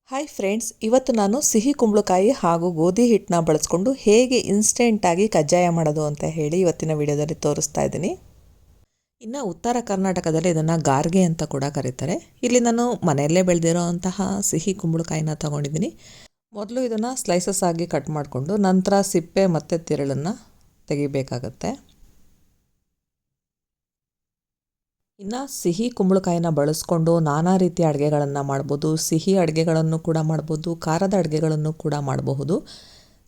Hi friends, ಇವತ್ತು ನಾನು ಸಿಹಿ ಕುಂಬಳಕಾಯಿ ಹಾಗೂ ಗೋಧಿ ಹಿಟ್ಟನ್ನ ಬಳಸ್ಕೊಂಡು ಹೇಗೆ ಇನ್ಸ್ಟೆಂಟಾಗಿ ಕಜ್ಜಾಯ ಮಾಡೋದು ಅಂತ ಹೇಳಿ ಇವತ್ತಿನ ವಿಡಿಯೋದಲ್ಲಿ ತೋರಿಸ್ತಾ ಇದ್ದೀನಿ. ಇನ್ನು ಉತ್ತರ ಕರ್ನಾಟಕದಲ್ಲಿ ಇದನ್ನು ಗಾರ್ಗೆ ಅಂತ ಕೂಡ ಕರೀತಾರೆ. ಇಲ್ಲಿ ನಾನು ಮನೆಯಲ್ಲೇ ಬೆಳೆದಿರೋ ಅಂತಹ ಸಿಹಿ ಕುಂಬಳಕಾಯಿನ ತಗೊಂಡಿದ್ದೀನಿ. ಮೊದಲು ಇದನ್ನು ಸ್ಲೈಸಸ್ ಆಗಿ ಕಟ್ ಮಾಡಿಕೊಂಡು ನಂತರ ಸಿಪ್ಪೆ ಮತ್ತು ತಿರುಳನ್ನು ತೆಗಿಬೇಕಾಗತ್ತೆ. ಇನ್ನು ಸಿಹಿ ಕುಂಬಳಕಾಯಿನ ಬಳಸ್ಕೊಂಡು ನಾನಾ ರೀತಿಯ ಅಡುಗೆಗಳನ್ನು ಮಾಡ್ಬೋದು. ಸಿಹಿ ಅಡುಗೆಗಳನ್ನು ಕೂಡ ಮಾಡ್ಬೋದು, ಖಾರದ ಅಡುಗೆಗಳನ್ನು ಕೂಡ ಮಾಡಬಹುದು.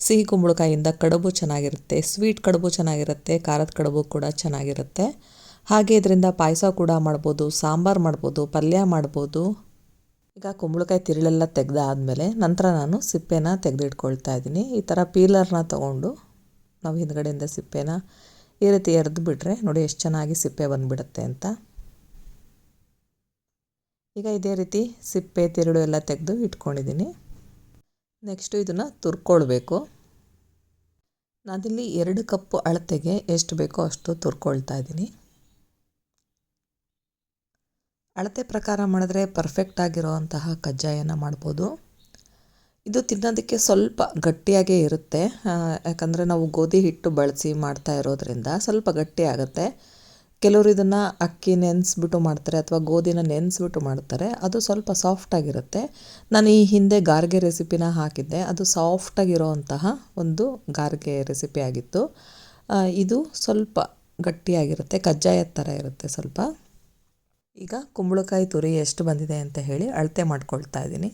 ಸಿಹಿ ಕುಂಬಳಕಾಯಿಯಿಂದ ಕಡುಬು ಚೆನ್ನಾಗಿರುತ್ತೆ, ಸ್ವೀಟ್ ಕಡುಬು ಚೆನ್ನಾಗಿರುತ್ತೆ, ಖಾರದ ಕಡುಬು ಕೂಡ ಚೆನ್ನಾಗಿರುತ್ತೆ. ಹಾಗೆ ಇದರಿಂದ ಪಾಯಸ ಕೂಡ ಮಾಡ್ಬೋದು, ಸಾಂಬಾರು ಮಾಡ್ಬೋದು, ಪಲ್ಯ ಮಾಡ್ಬೋದು. ಈಗ ಕುಂಬಳಕಾಯಿ ತಿರುಳೆಲ್ಲ ತೆಗೆದಾದ್ಮೇಲೆ ನಂತರ ನಾನು ಸಿಪ್ಪೆನ ತೆಗೆದಿಟ್ಕೊಳ್ತಾ ಇದ್ದೀನಿ. ಈ ಥರ ಪೀಲರ್ನ ತೊಗೊಂಡು ನಾವು ಹಿಂದ್ಗಡೆಯಿಂದ ಸಿಪ್ಪೆನ ಈ ರೀತಿ ಎರೆದು ಬಿಟ್ಟರೆ ನೋಡಿ ಎಷ್ಟು ಚೆನ್ನಾಗಿ ಸಿಪ್ಪೆ ಬಂದುಬಿಡುತ್ತೆ ಅಂತ. ಈಗ ಇದೇ ರೀತಿ ಸಿಪ್ಪೆ ತಿರುಳು ಎಲ್ಲ ತೆಗೆದು ಇಟ್ಕೊಂಡಿದ್ದೀನಿ. ನೆಕ್ಸ್ಟು ಇದನ್ನು ತುರ್ಕೊಳ್ಬೇಕು. ನಾನಿಲ್ಲಿ 2 ಕಪ್ಪು ಅಳತೆಗೆ ಎಷ್ಟು ಬೇಕೋ ಅಷ್ಟು ತುರ್ಕೊಳ್ತಾ ಇದ್ದೀನಿ. ಅಳತೆ ಪ್ರಕಾರ ಮಾಡಿದ್ರೆ ಪರ್ಫೆಕ್ಟ್ ಆಗಿರೋ ಅಂತಹ ಕಜ್ಜಾಯನ ಮಾಡ್ಬೋದು. ಇದು ತಿನ್ನೋದಕ್ಕೆ ಸ್ವಲ್ಪ ಗಟ್ಟಿಯಾಗೇ ಇರುತ್ತೆ, ಯಾಕಂದರೆ ನಾವು ಗೋಧಿ ಹಿಟ್ಟು ಬಳಸಿ ಮಾಡ್ತಾ ಇರೋದ್ರಿಂದ ಸ್ವಲ್ಪ ಗಟ್ಟಿ ಆಗುತ್ತೆ. ಕೆಲವರು ಇದನ್ನು ಅಕ್ಕಿ ನೆನೆಸ್ಬಿಟ್ಟು ಮಾಡ್ತಾರೆ ಅಥವಾ ಗೋಧಿನ ನೆನೆಸ್ಬಿಟ್ಟು ಮಾಡ್ತಾರೆ, ಅದು ಸ್ವಲ್ಪ ಸಾಫ್ಟಾಗಿರುತ್ತೆ. ನಾನು ಈ ಹಿಂದೆ ಗಾರ್ಗೆ ರೆಸಿಪಿನ ಹಾಕಿದ್ದೆ, ಅದು ಸಾಫ್ಟಾಗಿರೋ ಅಂತಹ ಒಂದು ಗಾರ್ಗೆ ರೆಸಿಪಿ ಆಗಿತ್ತು. ಇದು ಸ್ವಲ್ಪ ಗಟ್ಟಿಯಾಗಿರುತ್ತೆ, ಕಜ್ಜಾಯದ ಥರ ಇರುತ್ತೆ ಸ್ವಲ್ಪ. ಈಗ ಕುಂಬಳಕಾಯಿ ತುರಿ ಎಷ್ಟು ಬಂದಿದೆ ಅಂತ ಹೇಳಿ ಅಳತೆ ಮಾಡ್ಕೊಳ್ತಾ ಇದ್ದೀನಿ.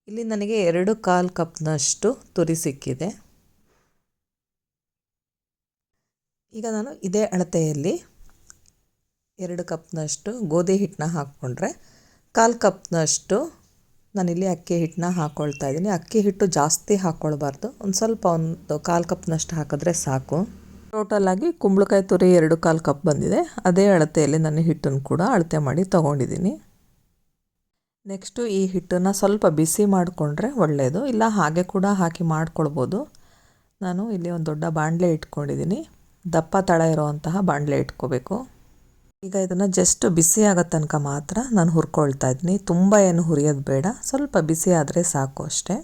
ಇಲ್ಲಿ ನನಗೆ 2/4 ಕಪ್ನಷ್ಟು ತುರಿ ಸಿಕ್ಕಿದೆ. ಈಗ ನಾನು ಇದೇ ಅಳತೆಯಲ್ಲಿ 2 ಕಪ್ನಷ್ಟು ಗೋಧಿ ಹಿಟ್ಟನ್ನ ಹಾಕ್ಕೊಂಡ್ರೆ 1/4 ಕಪ್ನಷ್ಟು ನಾನಿಲ್ಲಿ ಅಕ್ಕಿ ಹಿಟ್ಟನ್ನ ಹಾಕ್ಕೊಳ್ತಾ ಇದ್ದೀನಿ. ಅಕ್ಕಿ ಹಿಟ್ಟು ಜಾಸ್ತಿ ಹಾಕ್ಕೊಳ್ಬಾರ್ದು, ಒಂದು 1/4 ಕಪ್ನಷ್ಟು ಹಾಕಿದ್ರೆ ಸಾಕು. ಟೋಟಲಾಗಿ ಕುಂಬಳಕಾಯಿ ತುರಿ 2/4 ಕಪ್ ಬಂದಿದೆ. ಅದೇ ಅಳತೆಯಲ್ಲಿ ನಾನು ಹಿಟ್ಟನ್ನು ಕೂಡ ಅಳತೆ ಮಾಡಿ ತೊಗೊಂಡಿದ್ದೀನಿ. ನೆಕ್ಸ್ಟು ಈ ಹಿಟ್ಟನ್ನು ಸ್ವಲ್ಪ ಬಿಸಿ ಮಾಡಿಕೊಂಡ್ರೆ ಒಳ್ಳೆಯದು, ಇಲ್ಲ ಹಾಗೆ ಕೂಡ ಹಾಕಿ ಮಾಡ್ಕೊಳ್ಬೋದು. ನಾನು ಇಲ್ಲಿ ಒಂದು ದೊಡ್ಡ ಬಾಣಲೆ ಇಟ್ಕೊಂಡಿದ್ದೀನಿ. ದಪ್ಪ ತಳ ಇರೋವಂತಹ ಬಾಣಲೆ ಇಟ್ಕೋಬೇಕು. ಈಗ ಇದನ್ನು ಜಸ್ಟ್ ಬಿಸಿ ಆಗೋ ತನಕ ಮಾತ್ರ ನಾನು ಹುರ್ಕೊಳ್ತಾ ಇದ್ದೀನಿ. ತುಂಬ ಏನು ಹುರಿಯೋದು ಬೇಡ, ಸ್ವಲ್ಪ ಬಿಸಿ ಆದರೆ ಸಾಕು ಅಷ್ಟೇ.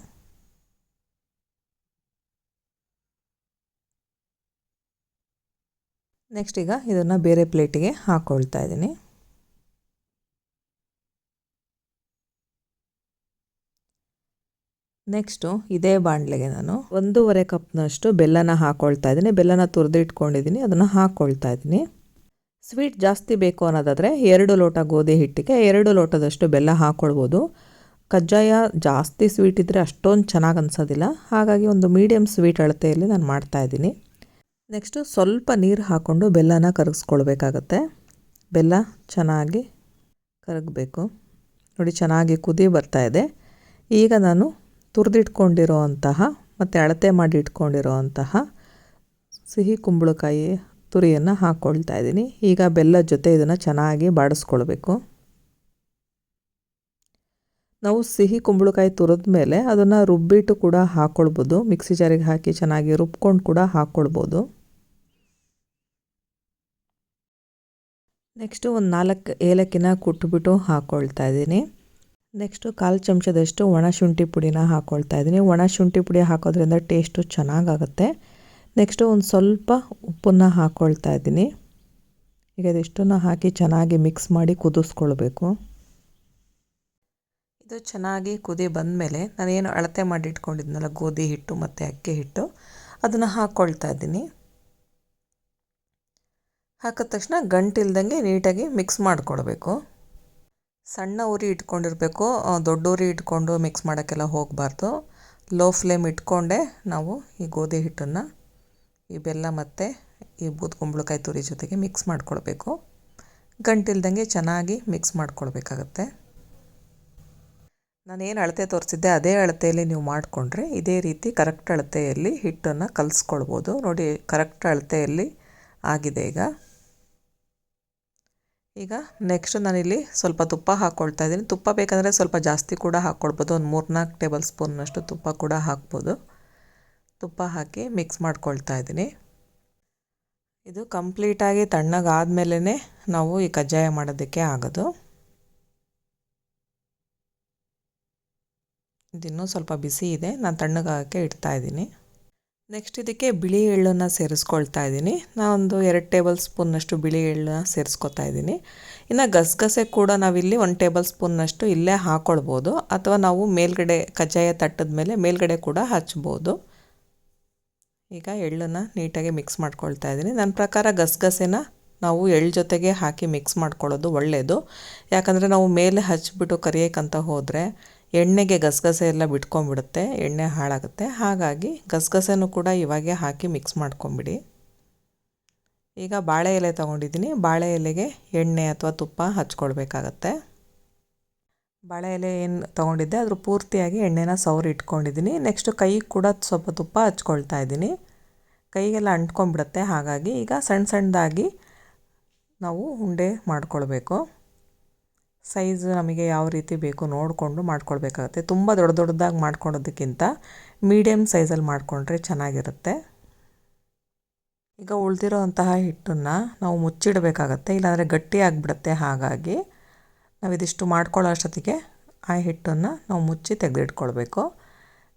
ನೆಕ್ಸ್ಟ್ ಈಗ ಇದನ್ನು ಬೇರೆ ಪ್ಲೇಟಿಗೆ ಹಾಕ್ಕೊಳ್ತಾ ಇದ್ದೀನಿ. ನೆಕ್ಸ್ಟು ಇದೇ ಬಾಣಲೆಗೆ ನಾನು 1.5 ಕಪ್ನಷ್ಟು ಬೆಲ್ಲನ ಹಾಕ್ಕೊಳ್ತಾ ಇದ್ದೀನಿ. ಬೆಲ್ಲನ ತುರಿದು ಇಟ್ಕೊಂಡಿದ್ದೀನಿ, ಅದನ್ನು ಹಾಕ್ಕೊಳ್ತಾ ಇದ್ದೀನಿ. ಸ್ವೀಟ್ ಜಾಸ್ತಿ ಬೇಕು ಅನ್ನೋದಾದರೆ 2 ಲೋಟ ಗೋಧಿ ಹಿಟ್ಟಿಗೆ 2 ಲೋಟದಷ್ಟು ಬೆಲ್ಲ ಹಾಕ್ಕೊಳ್ಬೋದು. ಕಜ್ಜಾಯ ಜಾಸ್ತಿ ಸ್ವೀಟ್ ಇದ್ದರೆ ಅಷ್ಟೊಂದು ಚೆನ್ನಾಗಿ ಅನಿಸೋದಿಲ್ಲ, ಹಾಗಾಗಿ ಒಂದು ಮೀಡಿಯಮ್ ಸ್ವೀಟ್ ಅಳತೆಯಲ್ಲಿ ನಾನು ಮಾಡ್ತಾಯಿದ್ದೀನಿ. ನೆಕ್ಸ್ಟು ಸ್ವಲ್ಪ ನೀರು ಹಾಕ್ಕೊಂಡು ಬೆಲ್ಲನ ಕರಗಿಸ್ಕೊಳ್ಬೇಕಾಗತ್ತೆ. ಬೆಲ್ಲ ಚೆನ್ನಾಗಿ ಕರಗಬೇಕು. ನೋಡಿ, ಚೆನ್ನಾಗಿ ಕುದಿ ಬರ್ತಾಯಿದೆ. ಈಗ ನಾನು ತುರಿದಿಟ್ಕೊಂಡಿರೋ ಅಂತಹ ಮತ್ತು ಅಳತೆ ಮಾಡಿ ಇಟ್ಕೊಂಡಿರೋ ಅಂತಹ ಸಿಹಿ ಕುಂಬಳಕಾಯಿ ತುರಿಯನ್ನು ಹಾಕ್ಕೊಳ್ತಾ ಇದ್ದೀನಿ. ಈಗ ಬೆಲ್ಲದ ಜೊತೆ ಇದನ್ನು ಚೆನ್ನಾಗಿ ಬಾಡಿಸ್ಕೊಳ್ಬೇಕು. ನಾವು ಸಿಹಿ ಕುಂಬಳಕಾಯಿ ತುರಿದ ಮೇಲೆ ಅದನ್ನು ರುಬ್ಬಿಟ್ಟು ಕೂಡ ಹಾಕ್ಕೊಳ್ಬೋದು. ಮಿಕ್ಸಿ ಜಾರಿಗೆ ಹಾಕಿ ಚೆನ್ನಾಗಿ ರುಬ್ಕೊಂಡು ಕೂಡ ಹಾಕ್ಕೊಳ್ಬೋದು. ನೆಕ್ಸ್ಟು ಒಂದು 4 ಏಲಕ್ಕಿನ ಕುಟ್ಬಿಟ್ಟು ಹಾಕ್ಕೊಳ್ತಾ ಇದ್ದೀನಿ. ನೆಕ್ಸ್ಟು 1/4 ಚಮಚದಷ್ಟು ಒಣ ಶುಂಠಿ ಪುಡಿನ ಹಾಕ್ಕೊಳ್ತಾ ಇದ್ದೀನಿ. ಒಣ ಶುಂಠಿ ಪುಡಿ ಹಾಕೋದ್ರಿಂದ ಟೇಸ್ಟು ಚೆನ್ನಾಗಾಗುತ್ತೆ. ನೆಕ್ಸ್ಟು ಒಂದು ಸ್ವಲ್ಪ ಉಪ್ಪನ್ನು ಹಾಕ್ಕೊಳ್ತಾ ಇದ್ದೀನಿ. ಈಗ ಇದಿಷ್ಟನ್ನು ಹಾಕಿ ಚೆನ್ನಾಗಿ ಮಿಕ್ಸ್ ಮಾಡಿ ಕುದಿಸ್ಕೊಳ್ಬೇಕು. ಇದು ಚೆನ್ನಾಗಿ ಕುದಿ ಬಂದಮೇಲೆ ನಾನೇನು ಅಳತೆ ಮಾಡಿ ಇಟ್ಕೊಂಡಿದ್ನಲ್ಲ ಗೋಧಿ ಹಿಟ್ಟು ಮತ್ತು ಅಕ್ಕಿ ಹಿಟ್ಟು, ಅದನ್ನು ಹಾಕ್ಕೊಳ್ತಾ ಇದ್ದೀನಿ. ಹಾಕಿದ ತಕ್ಷಣ ಗಂಟಿಲ್ದಂಗೆ ನೀಟಾಗಿ ಮಿಕ್ಸ್ ಮಾಡಿಕೊಳ್ಬೇಕು. ಸಣ್ಣ ಉರಿ ಇಟ್ಕೊಂಡಿರಬೇಕು, ದೊಡ್ಡ ಉರಿ ಇಟ್ಕೊಂಡು ಮಿಕ್ಸ್ ಮಾಡೋಕ್ಕೆಲ್ಲ ಹೋಗಬಾರ್ದು. ಲೋ ಫ್ಲೇಮ್ ಇಟ್ಕೊಂಡೇ ನಾವು ಈ ಗೋಧಿ ಹಿಟ್ಟನ್ನು ಈ ಬೆಲ್ಲ ಮತ್ತು ಈ ಬೂದು ಕುಂಬಳಕಾಯಿ ತುರಿ ಜೊತೆಗೆ ಮಿಕ್ಸ್ ಮಾಡ್ಕೊಳ್ಬೇಕು. ಗಂಟಿಲ್ದಂಗೆ ಚೆನ್ನಾಗಿ ಮಿಕ್ಸ್ ಮಾಡ್ಕೊಳ್ಬೇಕಾಗತ್ತೆ. ನಾನೇನು ಅಳತೆ ತೋರಿಸಿದ್ದೆ ಅದೇ ಅಳತೆಯಲ್ಲಿ ನೀವು ಮಾಡಿಕೊಂಡ್ರೆ ಇದೇ ರೀತಿ ಕರೆಕ್ಟ್ ಅಳತೆಯಲ್ಲಿ ಹಿಟ್ಟನ್ನು ಕಲಿಸ್ಕೊಳ್ಬೋದು. ನೋಡಿ, ಕರೆಕ್ಟ್ ಅಳತೆಯಲ್ಲಿ ಆಗಿದೆ. ಈಗ ನೆಕ್ಸ್ಟ್ ನಾನಿಲ್ಲಿ ಸ್ವಲ್ಪ ತುಪ್ಪ ಹಾಕ್ಕೊಳ್ತಾ ಇದ್ದೀನಿ. ತುಪ್ಪ ಬೇಕಂದರೆ ಸ್ವಲ್ಪ ಜಾಸ್ತಿ ಕೂಡ ಹಾಕ್ಕೊಳ್ಬೋದು, ಒಂದು 3-4 ಟೇಬಲ್ ಸ್ಪೂನ್ನಷ್ಟು ತುಪ್ಪ ಕೂಡ ಹಾಕ್ಬೋದು. ತುಪ್ಪ ಹಾಕಿ ಮಿಕ್ಸ್ ಮಾಡ್ಕೊಳ್ತಾ ಇದ್ದೀನಿ. ಇದು ಕಂಪ್ಲೀಟಾಗಿ ತಣ್ಣಗಾದ್ಮೇಲೆ ನಾವು ಈ ಕಜ್ಜಾಯ ಮಾಡೋದಕ್ಕೆ ಆಗೋದು. ಇದಿನ್ನೂ ಸ್ವಲ್ಪ ಬಿಸಿ ಇದೆ, ನಾನು ತಣ್ಣಗಾಗಕ್ಕೆ ಇಡ್ತಾಯಿದ್ದೀನಿ. ನೆಕ್ಸ್ಟ್ ಇದಕ್ಕೆ ಬಿಳಿ ಎಳ್ಳನ್ನು ಸೇರಿಸ್ಕೊಳ್ತಾ ಇದ್ದೀನಿ. ನಾನೊಂದು 2 ಟೇಬಲ್ ಸ್ಪೂನ್ನಷ್ಟು ಬಿಳಿ ಎಳ್ಳನ್ನ ಸೇರಿಸ್ಕೊತಾ ಇದ್ದೀನಿ. ಇನ್ನು ಗಸಗಸೆ ಕೂಡ ನಾವಿಲ್ಲಿ 1 ಟೇಬಲ್ ಸ್ಪೂನ್ನಷ್ಟು ಇಲ್ಲೇ ಹಾಕ್ಕೊಳ್ಬೋದು, ಅಥವಾ ನಾವು ಮೇಲ್ಗಡೆ ಕಜ್ಜಾಯ ತಟ್ಟದ ಮೇಲೆ ಮೇಲ್ಗಡೆ ಕೂಡ ಹಚ್ಬೋದು. ಈಗ ಎಳ್ಳನ್ನು ನೀಟಾಗಿ ಮಿಕ್ಸ್ ಮಾಡ್ಕೊಳ್ತಾ ಇದ್ದೀನಿ. ನನ್ನ ಪ್ರಕಾರ ಗಸಗಸೆನ ನಾವು ಎಳ್ಳು ಜೊತೆಗೆ ಹಾಕಿ ಮಿಕ್ಸ್ ಮಾಡ್ಕೊಳ್ಳೋದು ಒಳ್ಳೆಯದು. ಯಾಕಂದರೆ ನಾವು ಮೇಲೆ ಹಚ್ಬಿಟ್ಟು ಕರಿಯೋಕ್ಕಂತ ಹೋದರೆ ಎಣ್ಣೆಗೆ ಗಸಗಸೆ ಎಲ್ಲ ಬಿಟ್ಕೊಂಡ್ಬಿಡುತ್ತೆ, ಎಣ್ಣೆ ಹಾಳಾಗುತ್ತೆ. ಹಾಗಾಗಿ ಗಸಗಸೆನೂ ಕೂಡ ಇವಾಗೆ ಹಾಕಿ ಮಿಕ್ಸ್ ಮಾಡ್ಕೊಂಬಿಡಿ. ಈಗ ಬಾಳೆ ಎಲೆ ತೊಗೊಂಡಿದ್ದೀನಿ. ಬಾಳೆ ಎಲೆಗೆ ಎಣ್ಣೆ ಅಥವಾ ತುಪ್ಪ ಹಚ್ಕೊಳ್ಬೇಕಾಗತ್ತೆ. ಬಾಳೆ ಎಲೆ ಏನು ತೊಗೊಂಡಿದ್ದೆ ಅದ್ರ ಪೂರ್ತಿಯಾಗಿ ಎಣ್ಣೆನ ಸವರಿ ಇಟ್ಕೊಂಡಿದ್ದೀನಿ. ನೆಕ್ಸ್ಟು ಕೈಗೆ ಕೂಡ ಸ್ವಲ್ಪ ತುಪ್ಪ ಹಚ್ಕೊಳ್ತಾ ಇದ್ದೀನಿ. ಕೈಗೆಲ್ಲ ಅಂಟ್ಕೊಂಡ್ಬಿಡುತ್ತೆ. ಹಾಗಾಗಿ ಈಗ ಸಣ್ಣ ಸಣ್ಣದಾಗಿ ನಾವು ಉಂಡೆ ಮಾಡ್ಕೊಳ್ಬೇಕು. ಸೈಜ್ ನಮಗೆ ಯಾವ ರೀತಿ ಬೇಕು ನೋಡಿಕೊಂಡು ಮಾಡ್ಕೊಳ್ಬೇಕಾಗತ್ತೆ. ತುಂಬ ದೊಡ್ಡದಾಗಿ ಮಾಡ್ಕೊಳೋದಕ್ಕಿಂತ ಮೀಡಿಯಮ್ ಸೈಜಲ್ಲಿ ಮಾಡಿಕೊಂಡ್ರೆ ಚೆನ್ನಾಗಿರುತ್ತೆ. ಈಗ ಉಳಿದಿರೋ ಅಂತಹ ಹಿಟ್ಟನ್ನು ನಾವು ಮುಚ್ಚಿಡಬೇಕಾಗತ್ತೆ, ಇಲ್ಲಾಂದರೆ ಗಟ್ಟಿ ಆಗಿಬಿಡುತ್ತೆ. ಹಾಗಾಗಿ ನಾವು ಇದಿಷ್ಟು ಮಾಡ್ಕೊಳ್ಳೋ ಅಷ್ಟೊತ್ತಿಗೆ ಆ ಹಿಟ್ಟನ್ನು ನಾವು ಮುಚ್ಚಿ ತೆಗೆದಿಟ್ಕೊಳ್ಬೇಕು.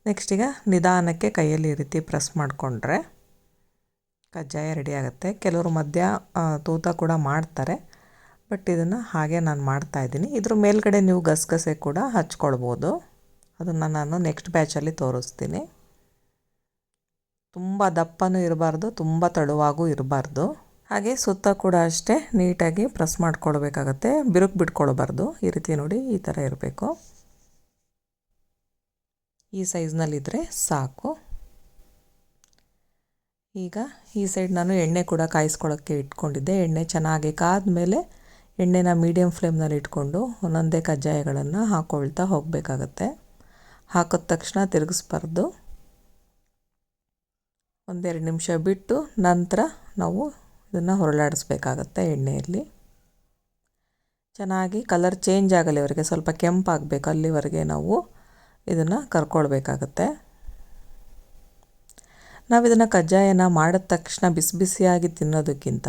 ನೆಕ್ಸ್ಟ್ ಈಗ ನಿಧಾನಕ್ಕೆ ಕೈಯಲ್ಲಿ ಈ ರೀತಿ ಪ್ರೆಸ್ ಮಾಡಿಕೊಂಡ್ರೆ ಕಜ್ಜಾಯ ರೆಡಿ ಆಗುತ್ತೆ. ಕೆಲವರು ಮಧ್ಯ ತೂತ ಕೂಡ ಮಾಡ್ತಾರೆ, ಬಟ್ ಇದನ್ನು ಹಾಗೆ ನಾನು ಮಾಡ್ತಾಯಿದ್ದೀನಿ. ಇದ್ರ ಮೇಲ್ಗಡೆ ನೀವು ಗಸಗಸೆ ಕೂಡ ಹಚ್ಕೊಳ್ಬೋದು. ಅದನ್ನು ನಾನು ನೆಕ್ಸ್ಟ್ ಬ್ಯಾಚಲ್ಲಿ ತೋರಿಸ್ತೀನಿ. ತುಂಬ ದಪ್ಪನೂ ಇರಬಾರ್ದು, ತುಂಬ ತೆಳುವಾಗೂ ಇರಬಾರ್ದು. ಹಾಗೆ ಸುತ್ತ ಕೂಡ ಅಷ್ಟೇ ನೀಟಾಗಿ ಪ್ರೆಸ್ ಮಾಡ್ಕೊಳ್ಬೇಕಾಗತ್ತೆ, ಬಿರುಕು ಬಿಟ್ಕೊಳ್ಬಾರ್ದು. ಈ ರೀತಿ ನೋಡಿ, ಈ ಥರ ಇರಬೇಕು. ಈ ಸೈಜ್ನಲ್ಲಿದ್ದರೆ ಸಾಕು. ಈಗ ಈ ಸೈಡ್ ನಾನು ಎಣ್ಣೆ ಕೂಡ ಕಾಯಿಸ್ಕೊಳ್ಳೋಕ್ಕೆ ಇಟ್ಕೊಂಡಿದ್ದೆ. ಎಣ್ಣೆ ಚೆನ್ನಾಗಿ ಕಾದ್ಮೇಲೆ ಎಣ್ಣೆನ ಮೀಡಿಯಮ್ ಫ್ಲೇಮ್ನಲ್ಲಿ ಇಟ್ಕೊಂಡು ಒಂದೊಂದೇ ಕಜ್ಜಾಯಗಳನ್ನು ಹಾಕ್ಕೊಳ್ತಾ ಹೋಗಬೇಕಾಗತ್ತೆ. ಹಾಕಿದ ತಕ್ಷಣ ತಿರುಗಿಸ್ಬಾರ್ದು. 1-2 ನಿಮಿಷ ಬಿಟ್ಟು ನಂತರ ನಾವು ಇದನ್ನು ಹೊರಳಾಡಿಸ್ಬೇಕಾಗತ್ತೆ. ಎಣ್ಣೆಯಲ್ಲಿ ಚೆನ್ನಾಗಿ ಕಲರ್ ಚೇಂಜ್ ಆಗಲಿವರೆಗೆ, ಸ್ವಲ್ಪ ಕೆಂಪಾಗಬೇಕು, ಅಲ್ಲಿವರೆಗೆ ನಾವು ಇದನ್ನು ಕರ್ಕೊಳ್ಬೇಕಾಗತ್ತೆ. ನಾವು ಇದನ್ನು ಕಜ್ಜಾಯನ ಮಾಡಿದ ತಕ್ಷಣ ಬಿಸಿ ಬಿಸಿಯಾಗಿ ತಿನ್ನೋದಕ್ಕಿಂತ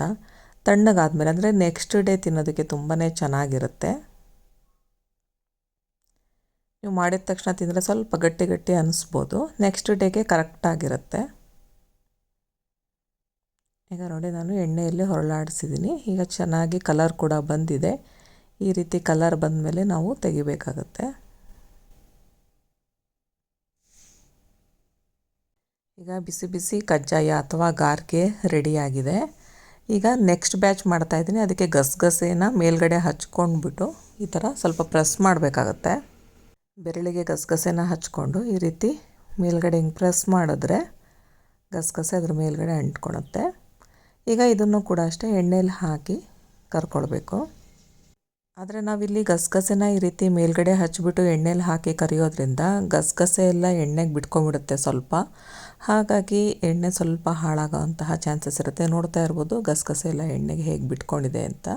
ತಣ್ಣಗಾದ್ಮೇಲೆ ಅಂದರೆ ನೆಕ್ಸ್ಟ್ ಡೇ ತಿನ್ನೋದಕ್ಕೆ ತುಂಬಾ ಚೆನ್ನಾಗಿರುತ್ತೆ. ನೀವು ಮಾಡಿದ ತಕ್ಷಣ ತಿಂದರೆ ಸ್ವಲ್ಪ ಗಟ್ಟಿ ಗಟ್ಟಿ ಅನ್ನಿಸ್ಬೋದು, ನೆಕ್ಸ್ಟ್ ಡೇಗೆ ಕರೆಕ್ಟಾಗಿರುತ್ತೆ. ಈಗ ನೋಡಿ, ನಾನು ಎಣ್ಣೆಯಲ್ಲಿ ಹೊರಳಾಡಿಸಿದ್ದೀನಿ. ಈಗ ಚೆನ್ನಾಗಿ ಕಲರ್ ಕೂಡ ಬಂದಿದೆ. ಈ ರೀತಿ ಕಲರ್ ಬಂದಮೇಲೆ ನಾವು ತೆಗಿಬೇಕಾಗತ್ತೆ. ಈಗ ಬಿಸಿ ಬಿಸಿ ಕಜ್ಜಾಯ ಅಥವಾ ಗಾರ್ಗೆ ರೆಡಿಯಾಗಿದೆ. ಈಗ ನೆಕ್ಸ್ಟ್ ಬ್ಯಾಚ್ ಮಾಡ್ತಾಯಿದ್ದೀನಿ. ಅದಕ್ಕೆ ಗಸಗಸೆನ ಮೇಲ್ಗಡೆ ಹಚ್ಕೊಂಡ್ಬಿಟ್ಟು ಈ ಥರ ಸ್ವಲ್ಪ ಪ್ರೆಸ್ ಮಾಡಬೇಕಾಗತ್ತೆ. ಬೆರಳಿಗೆ ಗಸಗಸೆನ ಹಚ್ಕೊಂಡು ಈ ರೀತಿ ಮೇಲ್ಗಡೆ ಹಿಂಗೆ ಪ್ರೆಸ್ ಮಾಡಿದ್ರೆ ಗಸಗಸೆ ಅದ್ರ ಮೇಲ್ಗಡೆ ಅಂಟ್ಕೊಳುತ್ತೆ. ಈಗ ಇದನ್ನು ಕೂಡ ಅಷ್ಟೇ ಎಣ್ಣೆಲಿ ಹಾಕಿ ಕರ್ಕೊಳ್ಬೇಕು. ಆದರೆ ನಾವಿಲ್ಲಿ ಗಸಗಸೆನ ಈ ರೀತಿ ಮೇಲ್ಗಡೆ ಹಚ್ಬಿಟ್ಟು ಎಣ್ಣೆಲಿ ಹಾಕಿ ಕರಿಯೋದ್ರಿಂದ ಗಸಗಸೆ ಎಲ್ಲ ಎಣ್ಣೆಗೆ ಬಿಟ್ಕೊಂಡ್ಬಿಡುತ್ತೆ ಸ್ವಲ್ಪ. ಹಾಗಾಗಿ ಎಣ್ಣೆ ಸ್ವಲ್ಪ ಹಾಳಾಗೋವಂತಹ ಚಾನ್ಸಸ್ ಇರುತ್ತೆ. ನೋಡ್ತಾ ಇರ್ಬೋದು ಗಸಗಸೆ ಎಲ್ಲ ಎಣ್ಣೆಗೆ ಹೇಗೆ ಬಿಟ್ಕೊಂಡಿದೆ ಅಂತ.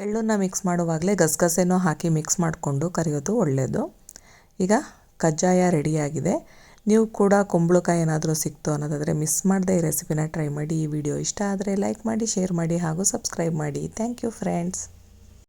ಎಳ್ಳನ್ನು ಮಿಕ್ಸ್ ಮಾಡುವಾಗಲೇ ಗಸಗಸೆನೂ ಹಾಕಿ ಮಿಕ್ಸ್ ಮಾಡಿಕೊಂಡು ಕರಿಯೋದು ಒಳ್ಳೆಯದು. ಈಗ ಕಜ್ಜಾಯ ರೆಡಿಯಾಗಿದೆ. ನೀವು ಕೂಡ ಕುಂಬಳಕಾಯಿ ಏನಾದರೂ ಸಿಕ್ತು ಅನ್ನೋದಾದರೆ ಮಿಸ್ ಮಾಡದೆ ಈ ರೆಸಿಪಿನ ಟ್ರೈ ಮಾಡಿ. ಈ ವಿಡಿಯೋ ಇಷ್ಟ ಆದರೆ ಲೈಕ್ ಮಾಡಿ, ಶೇರ್ ಮಾಡಿ ಹಾಗೂ ಸಬ್ಸ್ಕ್ರೈಬ್ ಮಾಡಿ. Thank you friends.